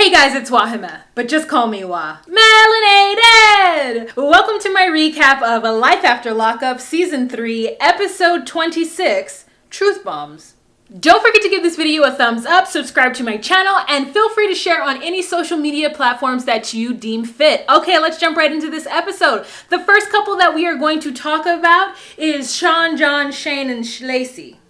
Hey guys, it's Wahima, but just call me Wah. Melanated! Welcome to my recap of A Life After Lockup, Season 3, Episode 26, Truth Bombs. Don't forget to give this video a thumbs up, subscribe to my channel, and feel free to share on any social media platforms that you deem fit. Okay, let's jump right into this episode. The first couple that we are going to talk about is Sean, John, Shane, and Lacey.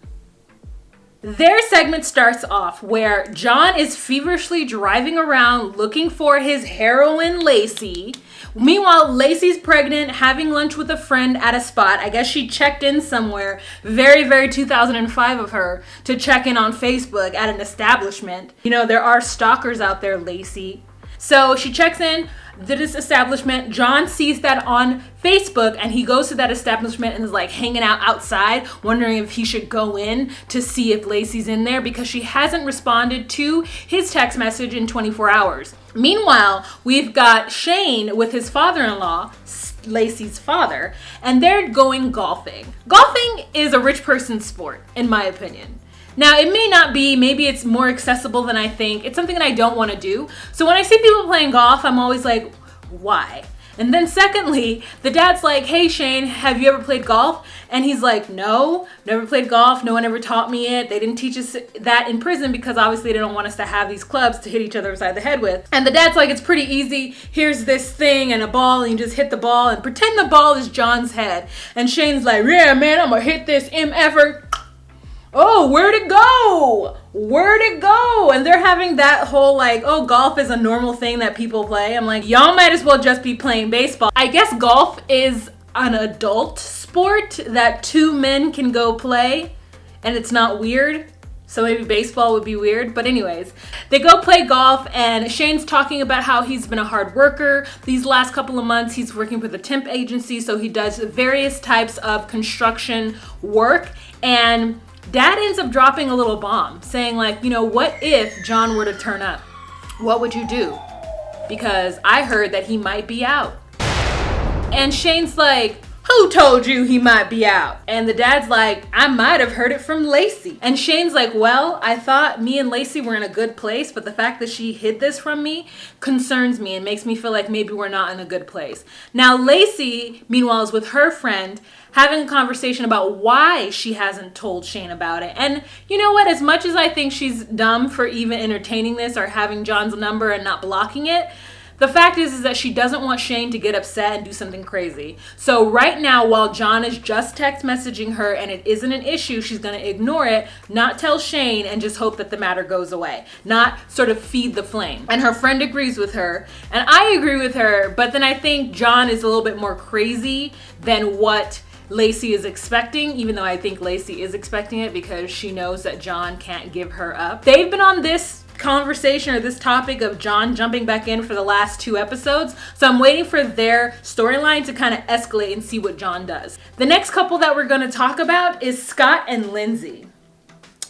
Their segment starts off where John is feverishly driving around looking for his heroine, Lacey. Meanwhile, Lacey's pregnant, having lunch with a friend at a spot. I guess she checked in somewhere. Very 2005 of her to check in on Facebook at an establishment. You know, there are stalkers out there, Lacey. So she checks in to this establishment. John sees that on Facebook and he goes to that establishment and is like hanging out outside, wondering if he should go in to see if Lacey's in there because she hasn't responded to his text message in 24 hours. Meanwhile, we've got Shane with his father-in-law, Lacey's father, and they're going golfing. Golfing is a rich person's sport, in my opinion. Now, it may not be, maybe it's more accessible than I think. It's something that I don't want to do. So when I see people playing golf, I'm always like, why? And then secondly, the dad's like, hey Shane, have you ever played golf? And he's like, no, never played golf. No one ever taught me it. They didn't teach us that in prison because obviously they don't want us to have these clubs to hit each other upside the head with. And the dad's like, it's pretty easy. Here's this thing and a ball and you just hit the ball and pretend the ball is John's head. And Shane's like, yeah man, I'm gonna hit this effort. Oh, where'd it go? Where'd it go? And they're having that whole like, oh, golf is a normal thing that people play. I'm like, y'all might as well just be playing baseball. I guess golf is an adult sport that two men can go play and it's not weird. So maybe baseball would be weird. But anyways, they go play golf and Shane's talking about how he's been a hard worker. These last couple of months, he's working with a temp agency. So he does various types of construction work. And Dad ends up dropping a little bomb saying like, you know, what if John were to turn up? What would you do? Because I heard that he might be out. And Shane's like, who told you he might be out? And the dad's like, I might have heard it from Lacey. And Shane's like, well, I thought me and Lacey were in a good place, but the fact that she hid this from me concerns me and makes me feel like maybe we're not in a good place. Now, Lacey, meanwhile, is with her friend having a conversation about why she hasn't told Shane about it. And you know what? As much as I think she's dumb for even entertaining this or having John's number and not blocking it, the fact is that she doesn't want Shane to get upset and do something crazy. So right now, while John is just text messaging her and it isn't an issue, she's going to ignore it, not tell Shane, and just hope that the matter goes away. Not sort of feed the flame. And her friend agrees with her, and I agree with her, but then I think John is a little bit more crazy than what Lacey is expecting, even though I think Lacey is expecting it because she knows that John can't give her up. They've been on this conversation or this topic of John jumping back in for the last 2 episodes. So I'm waiting for their storyline to kind of escalate and see what John does. The next couple that we're going to talk about is Scott and Lindsey.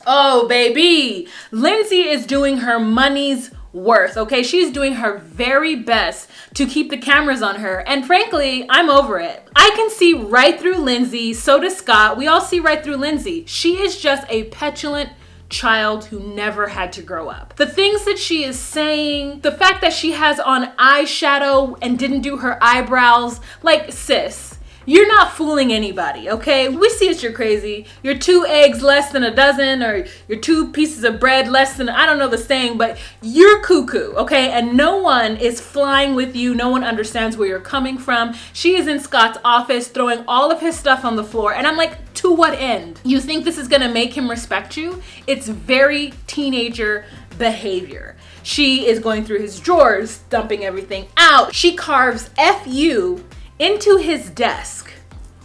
Oh, baby. Lindsey is doing her money's worth, okay? She's doing her very best to keep the cameras on her. And frankly, I'm over it. I can see right through Lindsey. So does Scott. We all see right through Lindsey. She is just a petulant child who never had to grow up. The things that she is saying, the fact that she has on eyeshadow and didn't do her eyebrows, like sis, you're not fooling anybody, okay? We see that you're crazy. You're 2 eggs less than a dozen, or you're 2 pieces of bread less than, I don't know the saying, but you're cuckoo, okay? And no one is flying with you. No one understands where you're coming from. She is in Scott's office throwing all of his stuff on the floor. And I'm like, to what end? You think this is gonna make him respect you? It's very teenager behavior. She is going through his drawers, dumping everything out. She carves F-U into his desk.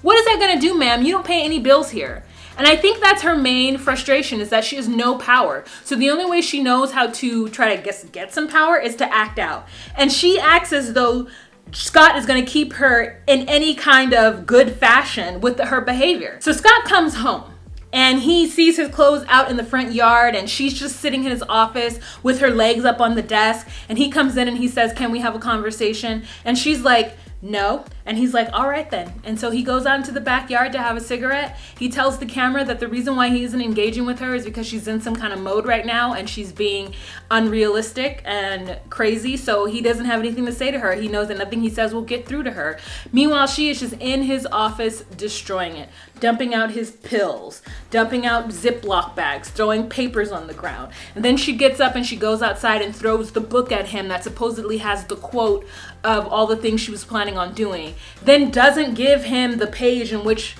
What is that gonna do, ma'am? You don't pay any bills here. And I think that's her main frustration, is that she has no power. So the only way she knows how to try to get some power is to act out. And she acts as though Scott is gonna keep her in any kind of good fashion with her behavior. So Scott comes home and he sees his clothes out in the front yard and she's just sitting in his office with her legs up on the desk. And he comes in and he says, can we have a conversation? And she's like, no, And he's like, all right then. And so he goes out into the backyard to have a cigarette. He tells the camera that the reason why he isn't engaging with her is because she's in some kind of mode right now and she's being unrealistic and crazy. So he doesn't have anything to say to her. He knows that nothing he says will get through to her. Meanwhile, she is just in his office destroying it, dumping out his pills, dumping out Ziploc bags, throwing papers on the ground. And then she gets up and she goes outside and throws the book at him that supposedly has the quote of all the things she was planning on doing. Then doesn't give him the page in which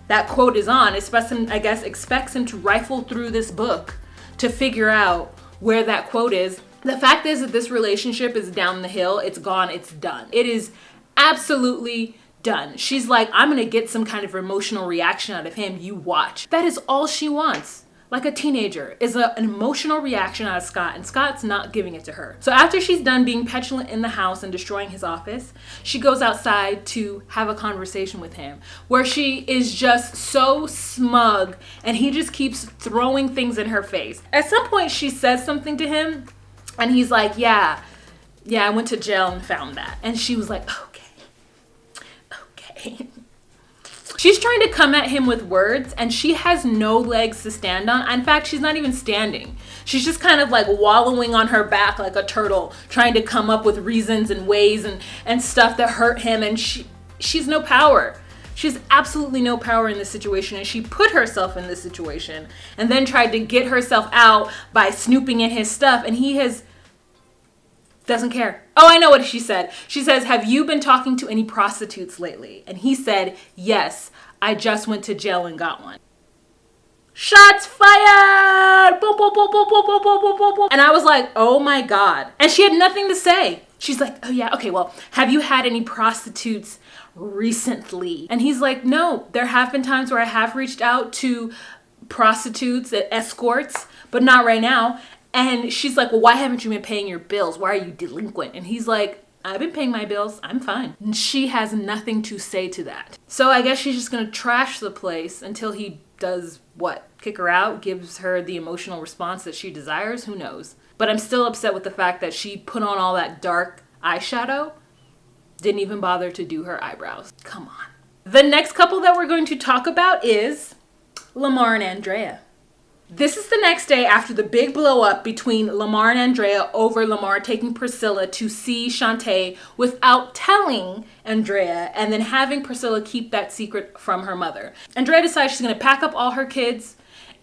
that quote is on. Expects him to rifle through this book to figure out where that quote is. The fact is that this relationship is down the hill. It's gone. It's done. It is absolutely done. She's like, I'm going to get some kind of emotional reaction out of him. You watch. That is all she wants. Like a teenager, is an emotional reaction out of Scott, and Scott's not giving it to her. So after she's done being petulant in the house and destroying his office, she goes outside to have a conversation with him, where she is just so smug, and he just keeps throwing things in her face. At some point, she says something to him, and he's like, yeah, I went to jail and found that. And she was like, okay. She's trying to come at him with words, and she has no legs to stand on. In fact, she's not even standing. She's just kind of like wallowing on her back like a turtle, trying to come up with reasons and ways and stuff that hurt him. And she's no power. She has absolutely no power in this situation, and she put herself in this situation and then tried to get herself out by snooping in his stuff, and he doesn't care. Oh, I know what she said. She says, have you been talking to any prostitutes lately? And he said, yes, I just went to jail and got one. Shots fired! Boom, boom, boom, boom, boom, boom, boom, boom, boom, boom. And I was like, oh my God. And she had nothing to say. She's like, oh yeah, okay, well, have you had any prostitutes recently? And he's like, no, there have been times where I have reached out to prostitutes, escorts, but not right now. And she's like, well, why haven't you been paying your bills? Why are you delinquent? And he's like, I've been paying my bills. I'm fine. And she has nothing to say to that. So I guess she's just going to trash the place until he does what? Kick her out? Gives her the emotional response that she desires? Who knows? But I'm still upset with the fact that she put on all that dark eyeshadow, didn't even bother to do her eyebrows. Come on. The next couple that we're going to talk about is Lamar and Andrea. This is the next day after the big blow up between Lamar and Andrea over Lamar taking Priscilla to see Shantae without telling Andrea, and then having Priscilla keep that secret from her mother. Andrea decides she's going to pack up all her kids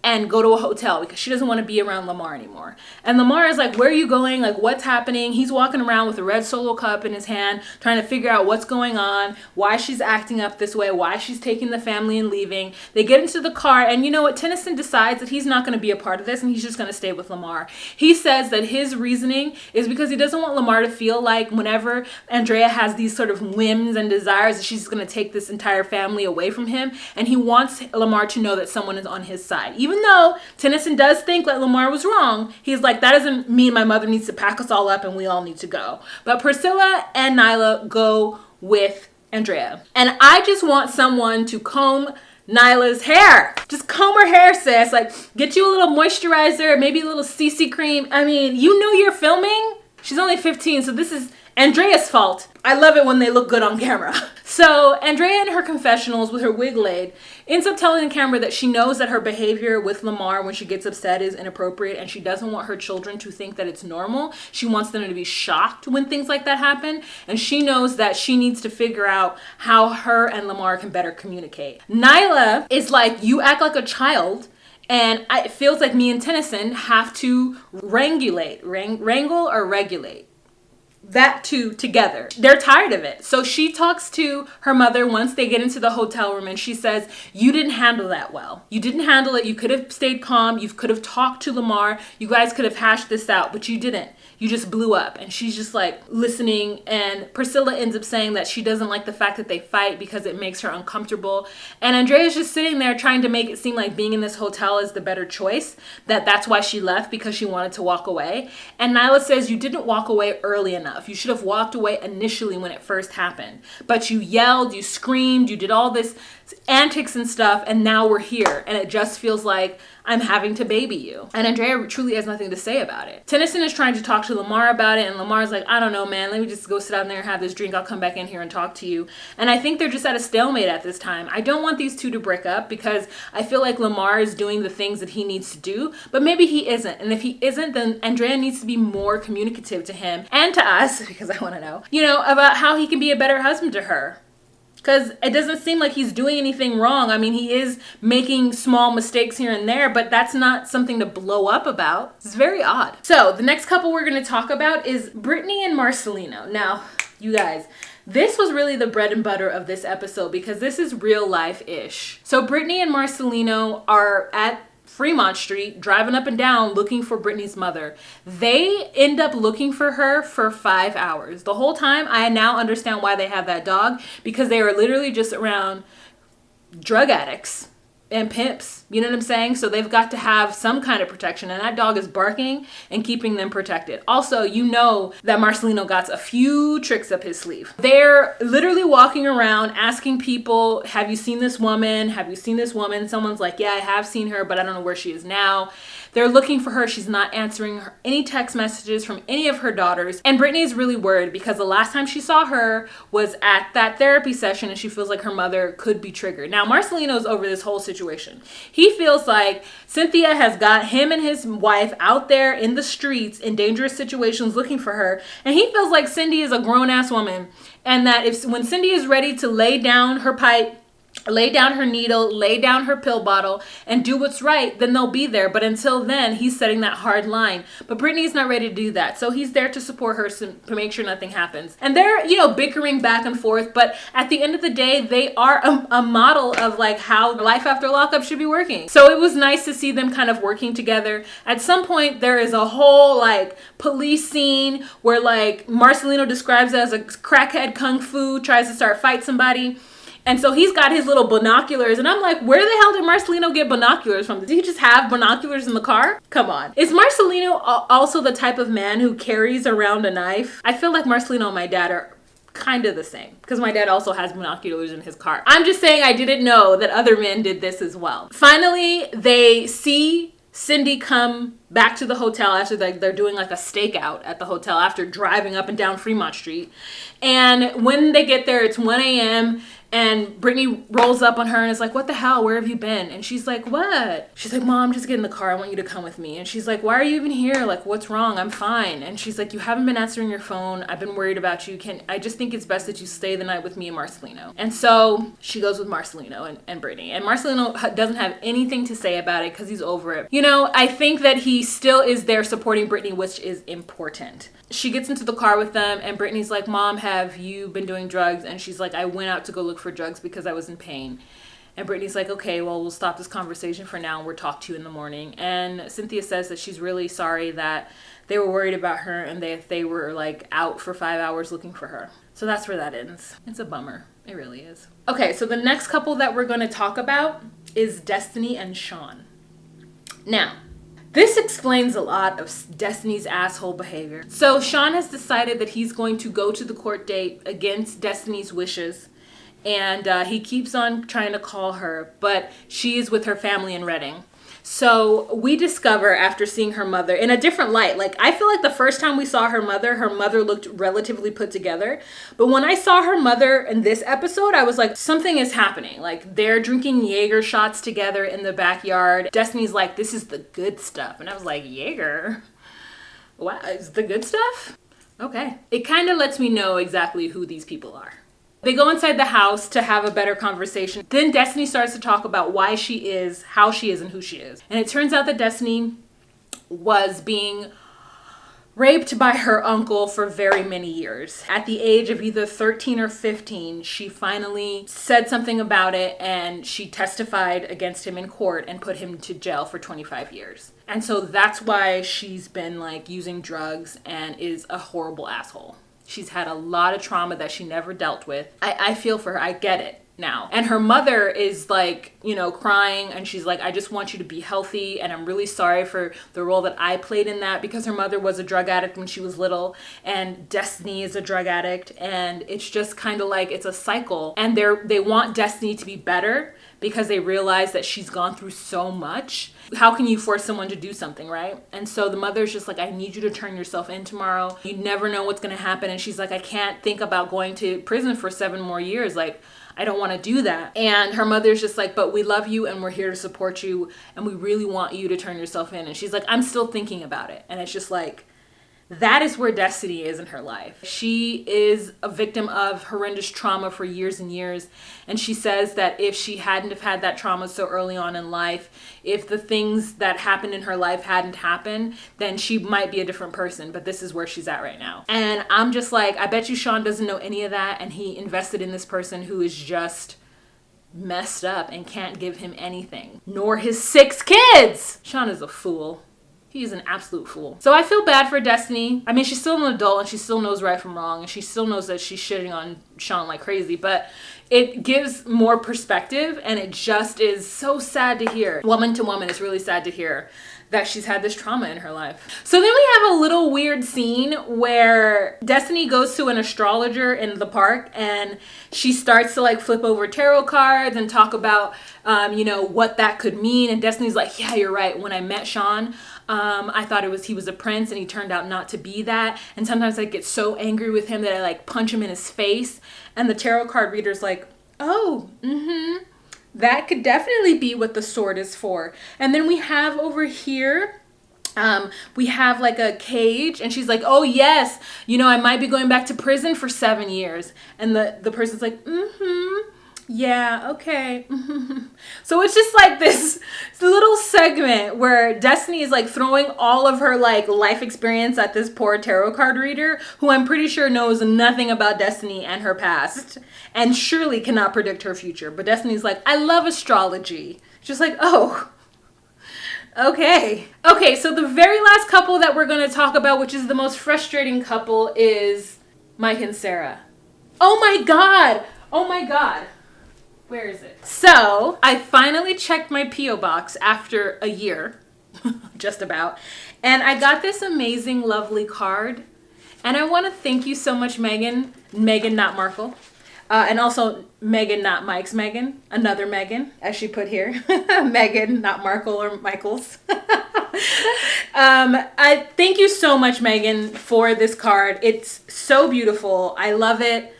and go to a hotel because she doesn't want to be around Lamar anymore. And Lamar is like, where are you going? Like, what's happening? He's walking around with a red Solo cup in his hand, trying to figure out what's going on, why she's acting up this way, why she's taking the family and leaving. They get into the car, and you know what? Tennyson decides that he's not going to be a part of this, and he's just going to stay with Lamar. He says that his reasoning is because he doesn't want Lamar to feel like whenever Andrea has these sort of whims and desires that she's going to take this entire family away from him, and he wants Lamar to know that someone is on his side. Even though Tennyson does think that Lamar was wrong, he's like, that doesn't mean my mother needs to pack us all up and we all need to go. But Priscilla and Nyla go with Andrea. And I just want someone to comb Nyla's hair. Just comb her hair, sis. Like, get you a little moisturizer, maybe a little CC cream. I mean, you know you're filming. She's only 15, so this is Andrea's fault. I love it when they look good on camera. So Andrea in her confessionals with her wig laid ends up telling the camera that she knows that her behavior with Lamar when she gets upset is inappropriate, and she doesn't want her children to think that it's normal. She wants them to be shocked when things like that happen, and she knows that she needs to figure out how her and Lamar can better communicate. Nyla is like, you act like a child, and it feels like me and Tennyson have to wrangle or regulate. That two together. They're tired of it. So she talks to her mother once they get into the hotel room, and she says, you didn't handle that well. You didn't handle it. You could have stayed calm. You could have talked to Lamar. You guys could have hashed this out, but you didn't. You just blew up. And she's just like listening, and Priscilla ends up saying that she doesn't like the fact that they fight because it makes her uncomfortable. And Andrea's just sitting there trying to make it seem like being in this hotel is the better choice, that's why she left, because she wanted to walk away. And Nyla says, you didn't walk away early enough. You should have walked away initially when it first happened. But you yelled, you screamed, you did all this antics and stuff, and now we're here. And it just feels like I'm having to baby you. And Andrea truly has nothing to say about it. Tennyson is trying to talk to Lamar about it, and Lamar's like, I don't know, man, let me just go sit down there and have this drink. I'll come back in here and talk to you. And I think they're just at a stalemate at this time. I don't want these two to break up because I feel like Lamar is doing the things that he needs to do, but maybe he isn't. And if he isn't, then Andrea needs to be more communicative to him and to us, because I want to know, about how he can be a better husband to her. Because it doesn't seem like he's doing anything wrong. I mean, he is making small mistakes here and there, but that's not something to blow up about. It's very odd. So the next couple we're going to talk about is Brittany and Marcelino. Now, you guys, this was really the bread and butter of this episode because this is real life-ish. So Brittany and Marcelino are at Fremont Street, driving up and down looking for Brittany's mother. They end up looking for her for 5 hours. The whole time, I now understand why they have that dog, because they are literally just around drug addicts and pimps. You know what I'm saying? So they've got to have some kind of protection, and that dog is barking and keeping them protected. Also, you know that Marcelino got a few tricks up his sleeve. They're literally walking around asking people, have you seen this woman? Have you seen this woman? Someone's like, yeah, I have seen her, but I don't know where she is now. They're looking for her. She's not answering any text messages from any of her daughters. And Brittany is really worried because the last time she saw her was at that therapy session, and she feels like her mother could be triggered. Now, Marcelino's over this whole situation. He feels like Cynthia has got him and his wife out there in the streets in dangerous situations looking for her. And he feels like Cindy is a grown-ass woman, and that when Cindy is ready to lay down her pipe, lay down her needle, lay down her pill bottle, and do what's right, then they'll be there. But until then, he's setting that hard line. But Brittany's not ready to do that. So he's there to support her to make sure nothing happens. And they're, bickering back and forth. But at the end of the day, they are a model of like how life after lockup should be working. So it was nice to see them kind of working together. At some point, there is a whole like police scene where like Marcelino describes it as a crackhead kung fu, tries to start fight somebody. And so he's got his little binoculars, and I'm like, where the hell did Marcelino get binoculars from? Did he just have binoculars in the car? Come on. Is Marcelino also the type of man who carries around a knife? I feel like Marcelino and my dad are kind of the same, because my dad also has binoculars in his car. I'm just saying I didn't know that other men did this as well. Finally, they see Cindy come back to the hotel after they're doing like a stakeout at the hotel after driving up and down Fremont Street. And when they get there, it's 1 a.m. and Brittany rolls up on her and is like, what the hell? Where have you been? And she's like, what? She's like, Mom, just get in the car. I want you to come with me. And she's like, why are you even here? Like, what's wrong? I'm fine. And she's like, you haven't been answering your phone. I've been worried about you. I just think it's best that you stay the night with me and Marcelino. And so she goes with Marcelino and Brittany. And Marcelino doesn't have anything to say about it because he's over it. I think that he still is there supporting Brittany, which is important. She gets into the car with them, and Brittany's like, Mom, have you been doing drugs? And she's like, I went out to go look for drugs because I was in pain. And Brittany's like, okay, well, we'll stop this conversation for now and we'll talk to you in the morning. And Cynthia says that she's really sorry that they were worried about her and they were like out for 5 hours looking for her. So that's where that ends. It's a bummer. It really is. Okay, so the next couple that we're going to talk about is Destiny and Sean. Now, this explains a lot of Destiny's asshole behavior. So Sean has decided that he's going to go to the court date against Destiny's wishes. And he keeps on trying to call her, but she is with her family in Reading. So we discover after seeing her mother in a different light. Like, I feel like the first time we saw her mother looked relatively put together. But when I saw her mother in this episode, I was like, something is happening. Like, they're drinking Jaeger shots together in the backyard. Destiny's like, this is the good stuff. And I was like, Jaeger? What? Is the good stuff? Okay. It kind of lets me know exactly who these people are. They go inside the house to have a better conversation. Then Destiny starts to talk about why she is, how she is, and who she is. And it turns out that Destiny was being raped by her uncle for very many years. At the age of either 13 or 15, she finally said something about it, and she testified against him in court and put him to jail for 25 years. And so that's why she's been like using drugs and is a horrible asshole. She's had a lot of trauma that she never dealt with. I feel for her. I get it now. And her mother is like, crying, and she's like, I just want you to be healthy, and I'm really sorry for the role that I played in that, because her mother was a drug addict when she was little, and Destiny is a drug addict, and it's just kind of like it's a cycle. And they want Destiny to be better because they realize that she's gone through so much. How can you force someone to do something, right? And so the mother's just like, I need you to turn yourself in tomorrow. You never know what's going to happen. And she's like, I can't think about going to prison for 7 more years. Like, I don't want to do that. And her mother's just like, but we love you and we're here to support you and we really want you to turn yourself in. And she's like, I'm still thinking about it. And it's just like, that is where Destiny is in her life. She is a victim of horrendous trauma for years and years. And she says that if she hadn't have had that trauma so early on in life, if the things that happened in her life hadn't happened, then she might be a different person. But this is where she's at right now. And I'm just like, I bet you Sean doesn't know any of that. And he invested in this person who is just messed up and can't give him anything. Nor his 6 kids. Sean is a fool. He's an absolute fool. So I feel bad for Destiny. I mean, she's still an adult and she still knows right from wrong. And she still knows that she's shitting on Sean like crazy. But it gives more perspective and it just is so sad to hear. Woman to woman, it's really sad to hear that she's had this trauma in her life. So then we have a little weird scene where Destiny goes to an astrologer in the park and she starts to like flip over tarot cards and talk about, what that could mean. And Destiny's like, yeah, you're right. When I met Sean, I thought he was a prince and he turned out not to be that. And sometimes I get so angry with him that I like punch him in his face. And the tarot card reader's like, oh, that could definitely be what the sword is for. And then we have over here, we have like a cage and she's like, oh yes, I might be going back to prison for 7 years. And the person's like, yeah, okay. So it's just like this little segment where Destiny is like throwing all of her like life experience at this poor tarot card reader who I'm pretty sure knows nothing about Destiny and her past and surely cannot predict her future. But Destiny's like, I love astrology. Just like, oh, okay. Okay, so the very last couple that we're going to talk about, which is the most frustrating couple, is Mike and Sarah. Oh my God. Oh my God. Where is it? So I finally checked my P.O. box after a year, just about, and I got this amazing, lovely card. And I want to thank you so much, Megan, not Markle, and also Megan, not Mike's Megan, another Megan, as she put here, Megan, not Markle or Michaels. I thank you so much, Megan, for this card. It's so beautiful. I love it.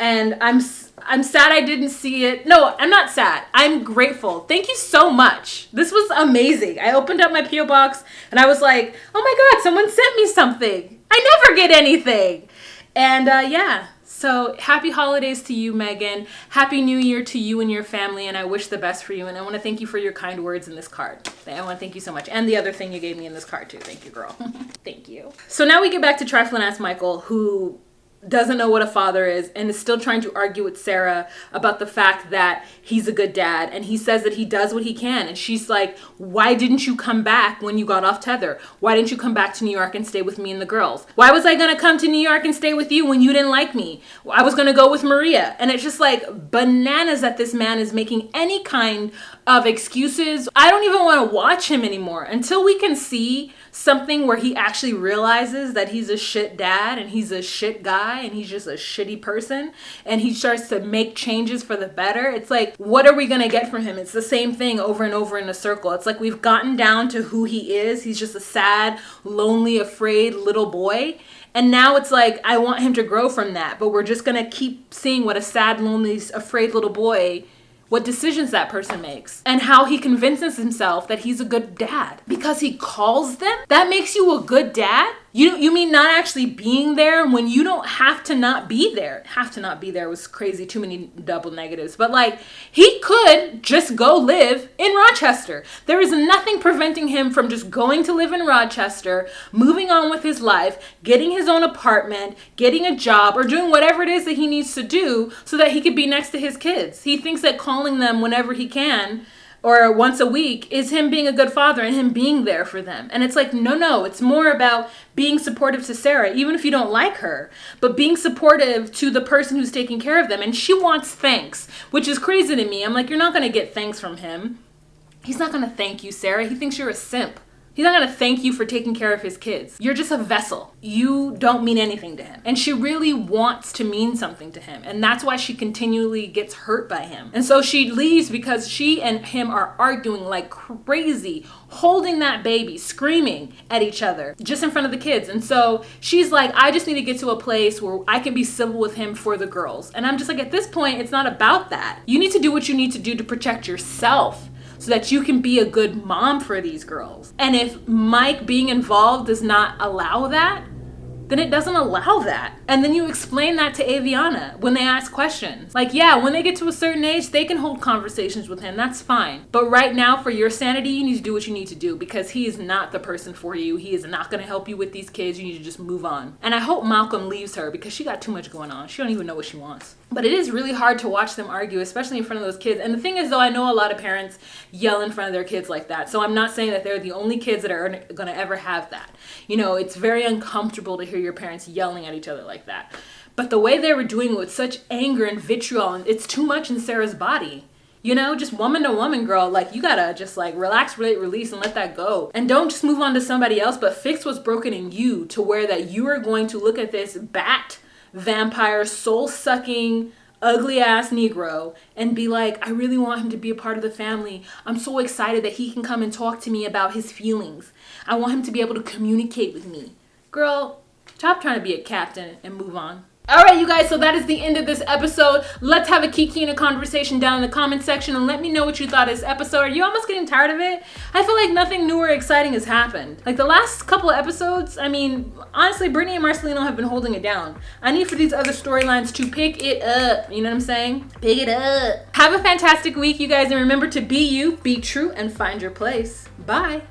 And I'm sad I didn't see it. No, I'm not sad. I'm grateful. Thank you so much. This was amazing. I opened up my P.O. box and I was like, oh my God, someone sent me something. I never get anything. And yeah, so happy holidays to you, Megan. Happy New Year to you and your family. And I wish the best for you. And I want to thank you for your kind words in this card. I want to thank you so much. And the other thing you gave me in this card too. Thank you, girl. Thank you. So now we get back to trifling ass Michael, who doesn't know what a father is and is still trying to argue with Sarah about the fact that he's a good dad. And he says that he does what he can. And she's like, why didn't you come back when you got off tether? Why didn't you come back to New York and stay with me and the girls? Why was I going to come to New York and stay with you when you didn't like me? I was going to go with Maria. And it's just like bananas that this man is making any kind of excuses. I don't even want to watch him anymore until we can see something where he actually realizes that he's a shit dad and he's a shit guy and he's just a shitty person and he starts to make changes for the better. It's like, what are we going to get from him? It's the same thing over and over in a circle. It's like we've gotten down to who he is. He's just a sad, lonely, afraid little boy. And now it's like, I want him to grow from that, but we're just going to keep seeing what a sad, lonely, afraid little boy, what decisions that person makes and how he convinces himself that he's a good dad because he calls them. That makes you a good dad? You mean not actually being there when you don't have to not be there? Have to not be there was crazy. Too many double negatives. But like, he could just go live in Rochester. There is nothing preventing him from just going to live in Rochester, moving on with his life, getting his own apartment, getting a job, or doing whatever it is that he needs to do so that he could be next to his kids. He thinks that calling them whenever he can or once a week is him being a good father and him being there for them. And it's like, no, it's more about being supportive to Sarah, even if you don't like her, but being supportive to the person who's taking care of them. And she wants thanks, which is crazy to me. I'm like, you're not going to get thanks from him. He's not going to thank you, Sarah. He thinks you're a simp. He's not gonna thank you for taking care of his kids. You're just a vessel. You don't mean anything to him. And she really wants to mean something to him. And that's why she continually gets hurt by him. And so she leaves because she and him are arguing like crazy, holding that baby, screaming at each other just in front of the kids. And so she's like, I just need to get to a place where I can be civil with him for the girls. And I'm just like, at this point, it's not about that. You need to do what you need to do to protect yourself, so that you can be a good mom for these girls. And if Mike being involved does not allow that, then it doesn't allow that. And then you explain that to Aviana when they ask questions. Like, yeah, when they get to a certain age, they can hold conversations with him. That's fine. But right now, for your sanity, you need to do what you need to do, because he is not the person for you. He is not going to help you with these kids. You need to just move on. And I hope Malcolm leaves her, because she got too much going on. She don't even know what she wants. But it is really hard to watch them argue, especially in front of those kids. And the thing is, though, I know a lot of parents yell in front of their kids like that. So I'm not saying that they're the only kids that are going to ever have that. You know, it's very uncomfortable to hear your parents yelling at each other like that. But the way they were doing it with such anger and vitriol, and it's too much in Sarah's body. You know, just woman to woman, girl. Like, you gotta just like relax, relate, release, and let that go. And don't just move on to somebody else, but fix what's broken in you, to where that you are going to look at this bat, vampire, soul-sucking, ugly-ass Negro and be like, I really want him to be a part of the family. I'm so excited that he can come and talk to me about his feelings. I want him to be able to communicate with me. Girl, stop trying to be a captain and move on. All right, you guys, so that is the end of this episode. Let's have a kiki and a conversation down in the comment section and let me know what you thought of this episode. Are you almost getting tired of it? I feel like nothing new or exciting has happened. Like the last couple of episodes, I mean, honestly, Brittany and Marcelino have been holding it down. I need for these other storylines to pick it up. You know what I'm saying? Pick it up. Have a fantastic week, you guys, and remember to be you, be true, and find your place. Bye.